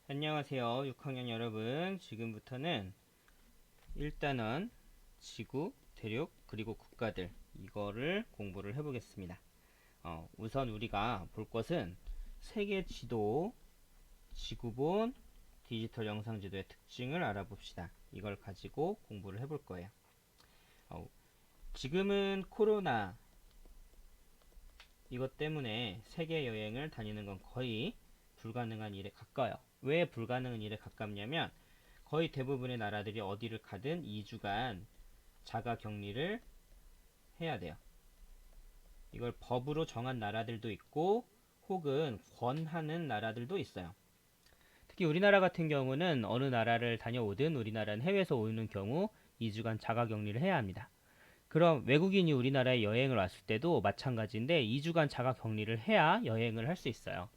안녕하세요. 6학년 여러분. 지금부터는 1단원 지구, 대륙, 그리고 국가들 이거를 공부를 해보겠습니다. 우선 우리가 볼 것은 세계 지도, 지구본, 디지털 영상 지도의 특징을 알아봅시다. 이걸 가지고 공부를 해볼 거예요. 지금은 코로나 이것 때문에 세계 여행을 다니는 건 거의 불가능한 일에 가까워요. 왜 불가능한 일에 가깝냐면 거의 대부분의 나라들이 어디를 가든 2주간 자가 격리를 해야 돼요. 이걸 법으로 정한 나라들도 있고 혹은 권하는 나라들도 있어요. 특히 우리나라 같은 경우는 어느 나라를 다녀오든 우리나라는 해외에서 오는 경우 2주간 자가 격리를 해야 합니다. 그럼 외국인이 우리나라에 여행을 왔을 때도 마찬가지인데 2주간 자가 격리를 해야 여행을 할 수 있어요.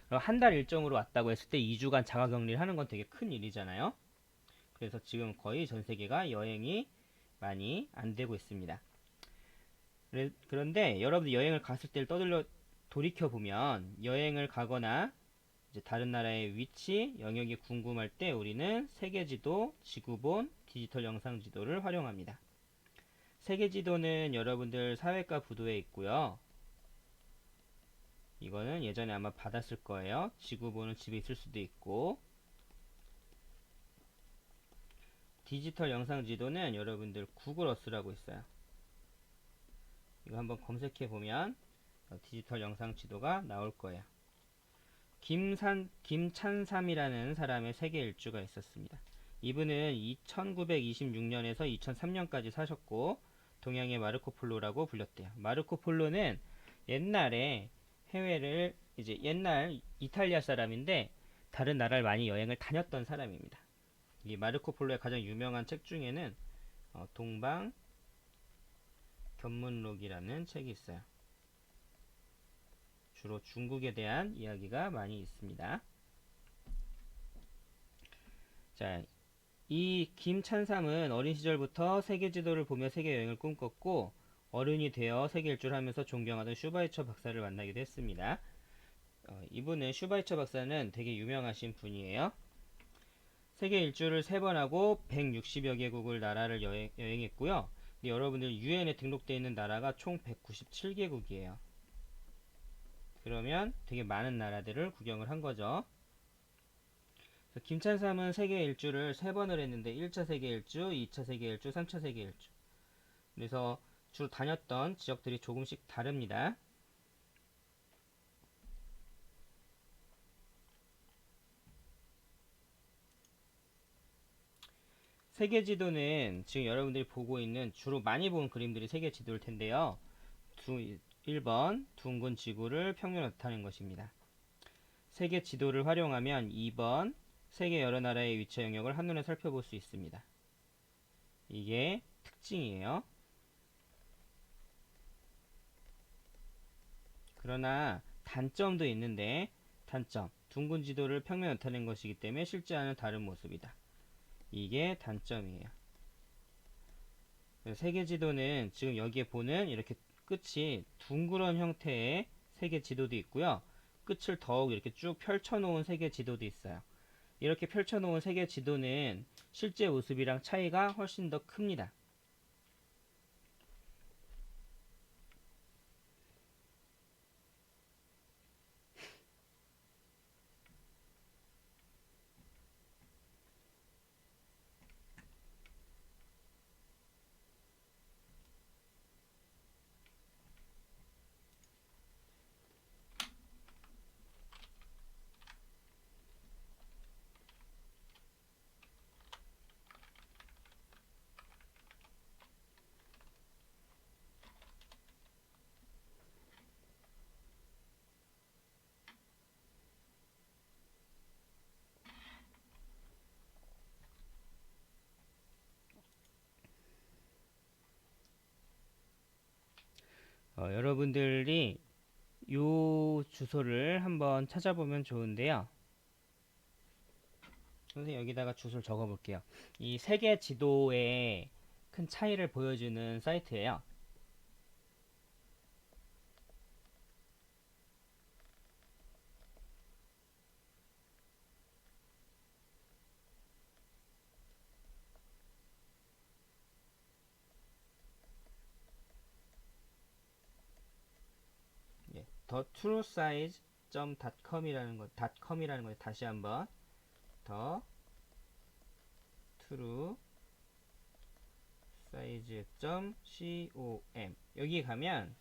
한 달 일정으로 왔다고 했을 때 2주간 자가 격리를 하는 건 되게 큰 일이잖아요. 그래서 지금 거의 전 세계가 여행이 많이 안 되고 있습니다. 그런데 여러분들 여행을 갔을 때를 돌이켜 보면 여행을 가거나 이제 다른 나라의 위치, 영역이 궁금할 때 우리는 세계지도, 지구본, 디지털 영상 지도를 활용합니다. 세계지도는 여러분들 사회과 부도에 있고요. 이거는 예전에 아마 받았을 거예요. 지구본은 집에 있을 수도 있고, 디지털 영상 지도는 여러분들 구글 어스라고 있어요. 이거 한번 검색해 보면 디지털 영상 지도가 나올 거예요. 김찬삼이라는 사람의 세계 일주가 있었습니다. 이분은 1926년에서 2003년까지 사셨고 동양의 마르코폴로라고 불렸대요. 마르코폴로는 옛날에 해외를 이제 옛날 이탈리아 사람인데 다른 나라를 많이 여행을 다녔던 사람입니다. 이 마르코폴로의 가장 유명한 책 중에는 동방 견문록이라는 책이 있어요. 주로 중국에 대한 이야기가 많이 있습니다. 자, 이 김찬삼은 어린 시절부터 세계 지도를 보며 세계 여행을 꿈꿨고 어른이 되어 세계 일주를 하면서 존경하던 슈바이처 박사를 만나기도 했습니다. 이분은 슈바이처 박사는 되게 유명하신 분이에요. 세계 일주를 3번 하고 160여 개국을 나라를 여행했고요. 여러분들 유엔에 등록되어 있는 나라가 총 197개국이에요. 그러면 되게 많은 나라들을 구경을 한 거죠. 김찬삼은 세계 일주를 3번을 했는데 1차 세계 일주, 2차 세계 일주, 3차 세계 일주. 그래서 주로 다녔던 지역들이 조금씩 다릅니다. 세계 지도는 지금 여러분들이 보고 있는 주로 많이 본 그림들이 세계 지도일 텐데요. 1번 둥근 지구를 평면으로 나타낸 것입니다. 세계 지도를 활용하면 2번 세계 여러 나라의 위치 영역을 한눈에 살펴볼 수 있습니다. 이게 특징이에요. 그러나 단점도 있는데 단점 둥근 지도를 평면에 나타낸 것이기 때문에 실제와는 다른 모습이다. 이게 단점이에요. 세계 지도는 지금 여기에 보는 이렇게 끝이 둥그런 형태의 세계 지도도 있고요. 끝을 더욱 이렇게 쭉 펼쳐놓은 세계 지도도 있어요. 이렇게 펼쳐놓은 세계 지도는 실제 모습이랑 차이가 훨씬 더 큽니다. 여러분들이 이 주소를 한번 찾아보면 좋은데요. 선생님 여기다가 주소를 적어 볼게요. 이 세계 지도의 큰 차이를 보여주는 사이트예요. 더 truesize.com이라는 거 다시 한번 더 truesize.com 여기 가면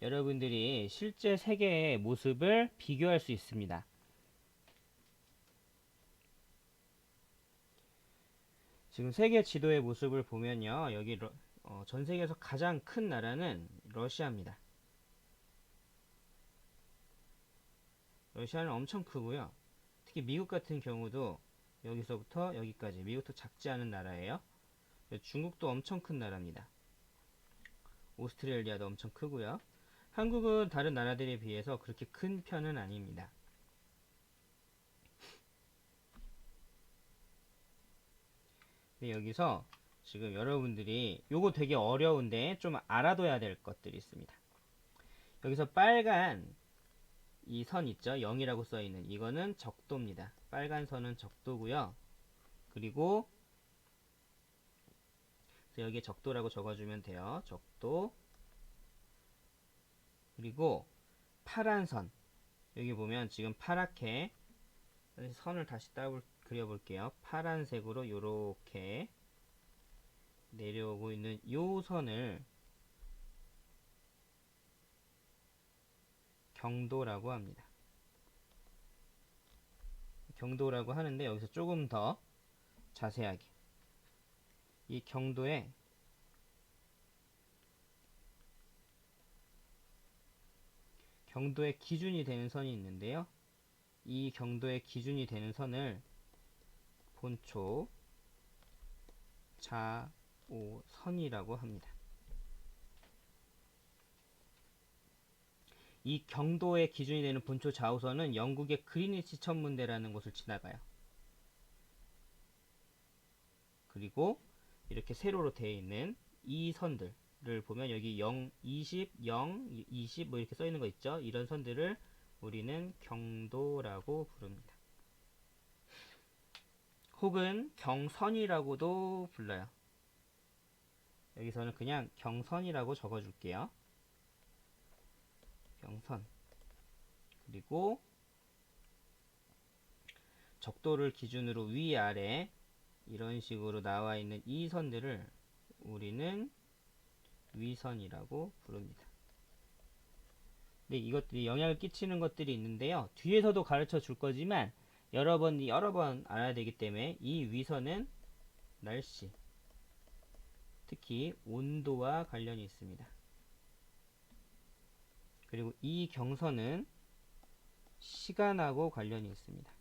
여러분들이 실제 세계의 모습을 비교할 수 있습니다. 지금 세계 지도의 모습을 보면요. 여기 전 세계에서 가장 큰 나라는 러시아입니다. 러시아는 엄청 크고요. 특히 미국 같은 경우도 여기서부터 여기까지 미국도 작지 않은 나라예요. 중국도 엄청 큰 나라입니다. 오스트레일리아도 엄청 크고요. 한국은 다른 나라들에 비해서 그렇게 큰 편은 아닙니다. 근데 여기서 지금 여러분들이 요거 되게 어려운데 좀 알아둬야 될 것들이 있습니다. 여기서 빨간 이 선 있죠? 0이라고 써있는 이거는 적도입니다. 빨간 선은 적도고요. 그리고 여기에 적도라고 적어주면 돼요. 적도. 그리고 파란 선. 여기 보면 지금 파랗게 선을 다시 그려볼게요. 파란색으로 요렇게 내려오고 있는 요 선을 경도라고 합니다. 경도라고 하는데 여기서 조금 더 자세하게 이 경도에 기준이 되는 선이 있는데요. 이 경도의 기준이 되는 선을 본초 좌오선이라고 합니다. 이 경도의 기준이 되는 본초 좌우선은 영국의 그리니치 천문대라는 곳을 지나가요. 그리고 이렇게 세로로 되어 있는 이 선들을 보면 여기 0, 20, 0, 20 뭐 이렇게 써 있는 거 있죠? 이런 선들을 우리는 경도라고 부릅니다. 혹은 경선이라고도 불러요. 여기서는 그냥 경선이라고 적어줄게요. 경선. 그리고 적도를 기준으로 위아래 이런 식으로 나와 있는 이 선들을 우리는 위선이라고 부릅니다. 네, 이것들이 영향을 끼치는 것들이 있는데요. 뒤에서도 가르쳐 줄 거지만 여러 번 알아야 되기 때문에 이 위선은 날씨, 특히 온도와 관련이 있습니다. 그리고 이 경선은 시간하고 관련이 있습니다.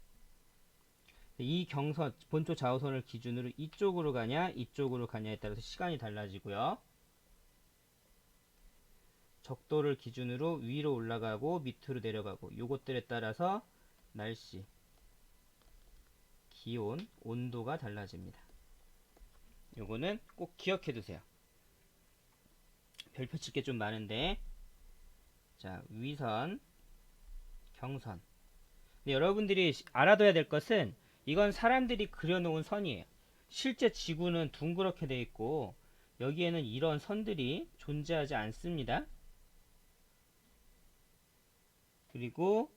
이 경선, 본초 좌우선을 기준으로 이쪽으로 가냐, 이쪽으로 가냐에 따라서 시간이 달라지고요. 적도를 기준으로 위로 올라가고 밑으로 내려가고 요것들에 따라서 날씨, 기온, 온도가 달라집니다. 요거는 꼭 기억해 두세요. 별표 칠게 좀 많은데 자, 위선, 경선. 근데 여러분들이 알아둬야 될 것은 이건 사람들이 그려놓은 선이에요. 실제 지구는 둥그렇게 되어 있고 여기에는 이런 선들이 존재하지 않습니다. 그리고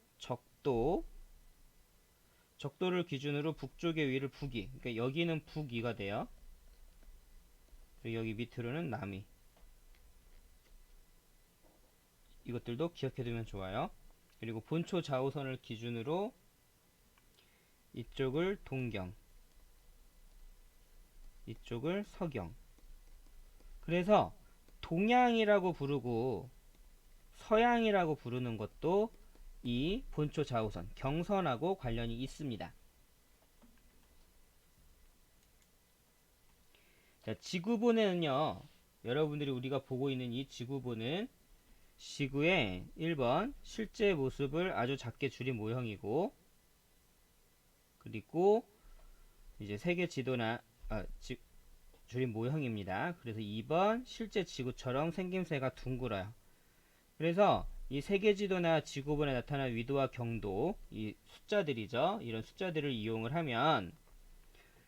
적도를 기준으로 북쪽의 위를 북위, 그러니까 여기는 북위가 돼요. 그리고 여기 밑으로는 남위. 이것들도 기억해두면 좋아요. 그리고 본초 좌우선을 기준으로 이쪽을 동경, 이쪽을 서경. 그래서 동양이라고 부르고 서양이라고 부르는 것도 이 본초 좌우선, 경선하고 관련이 있습니다. 자, 지구본에는요, 여러분들이 우리가 보고 있는 이 지구본은 지구의 1번 실제 모습을 아주 작게 줄인 모형이고, 그리고 이제 세계 지도나 줄인 모형입니다. 그래서 2번 실제 지구처럼 생김새가 둥글어요. 그래서 이 세계 지도나 지구본에 나타난 위도와 경도, 이 숫자들이죠. 이런 숫자들을 이용을 하면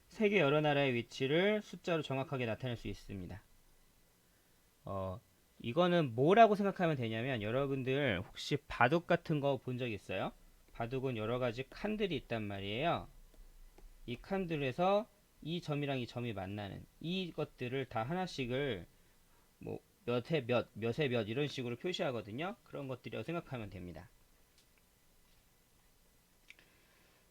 세계 여러 나라의 위치를 숫자로 정확하게 나타낼 수 있습니다. 이거는 뭐라고 생각하면 되냐면 여러분들 혹시 바둑 같은 거 본 적 있어요? 바둑은 여러 가지 칸들이 있단 말이에요. 이 칸들에서 이 점이랑 이 점이 만나는 이것들을 다 하나씩을 뭐 몇에 몇, 몇에 몇 이런 식으로 표시하거든요. 그런 것들이라고 생각하면 됩니다.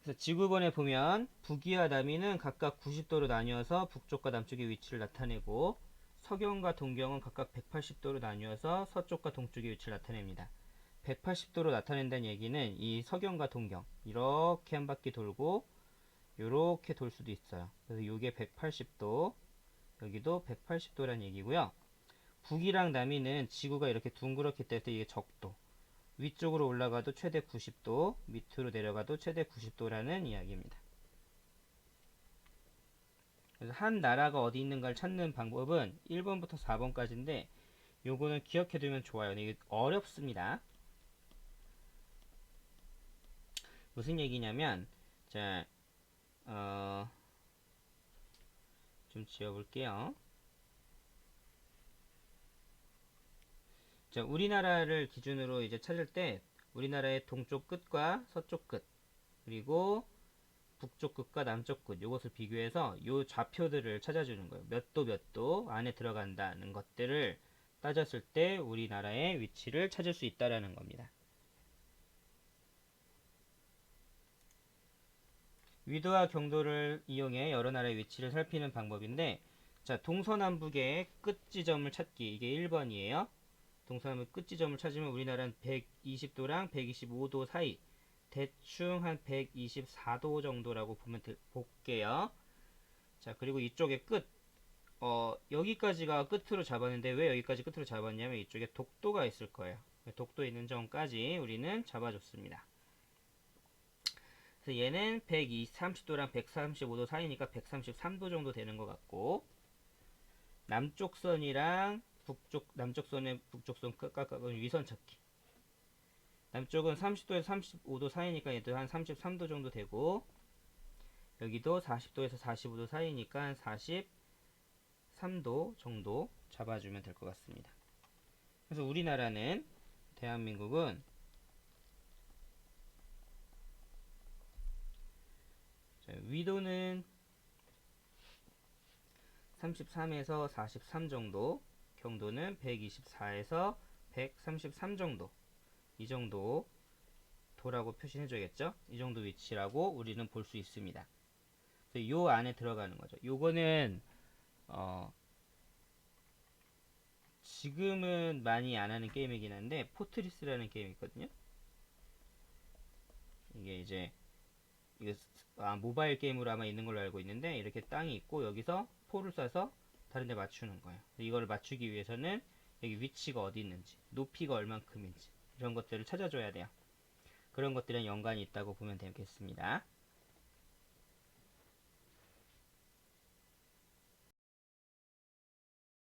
그래서 지구본에 보면 북위와 남위는 각각 90도로 나뉘어서 북쪽과 남쪽의 위치를 나타내고 서경과 동경은 각각 180도로 나뉘어서 서쪽과 동쪽의 위치를 나타냅니다. 180도로 나타낸다는 얘기는 이 서경과 동경 이렇게 한 바퀴 돌고 이렇게 돌 수도 있어요. 그래서 이게 180도, 여기도 180도란 얘기고요. 북이랑 남이는 지구가 이렇게 둥그렇게 뜰 때 이게 적도, 위쪽으로 올라가도 최대 90도, 밑으로 내려가도 최대 90도라는 이야기입니다. 그래서 한 나라가 어디 있는가를 찾는 방법은 1번부터 4번까지인데 요거는 기억해두면 좋아요. 이게 어렵습니다. 무슨 얘기냐면 자, 좀 지워볼게요. 자, 우리나라를 기준으로 이제 찾을 때 우리나라의 동쪽 끝과 서쪽 끝 그리고 북쪽 끝과 남쪽 끝 요것을 비교해서 요 좌표들을 찾아주는 거예요. 몇 도 몇 도 안에 들어간다는 것들을 따졌을 때 우리나라의 위치를 찾을 수 있다라는 겁니다. 위도와 경도를 이용해 여러 나라의 위치를 살피는 방법인데 자, 동서남북의 끝 지점을 찾기 이게 1번이에요. 동서남북 끝 지점을 찾으면 우리나라는 120도랑 125도 사이 대충 한 124도 정도라고 보면 볼게요. 자, 그리고 이쪽에 끝 여기까지가 끝으로 잡았는데 왜 여기까지 끝으로 잡았냐면 이쪽에 독도가 있을 거예요. 독도 있는 점까지 우리는 잡아줬습니다. 그래서 얘는 130도랑 135도 사이니까 133도 정도 되는 것 같고 남쪽 선이랑 남쪽 선의 북쪽 선 깎아본 위선 찾기. 남쪽은 30도에서 35도 사이니까 얘도 한 33도 정도 되고 여기도 40도에서 45도 사이니까 43도 정도 잡아주면 될 것 같습니다. 그래서 우리나라는 대한민국은 위도는 33에서 43 정도, 경도는 124에서 133 정도, 이 정도 도라고 표시해줘야겠죠? 이 정도 위치라고 우리는 볼 수 있습니다. 그래서 요 안에 들어가는 거죠. 요거는 지금은 많이 안 하는 게임이긴 한데 포트리스라는 게임이 있거든요. 이게 이제 이게 모바일 게임으로 아마 있는 걸로 알고 있는데 이렇게 땅이 있고 여기서 포를 쏴서 다른 데 맞추는 거예요. 이걸 맞추기 위해서는 여기 위치가 어디 있는지, 높이가 얼만큼인지 이런 것들을 찾아줘야 돼요. 그런 것들은 연관이 있다고 보면 되겠습니다.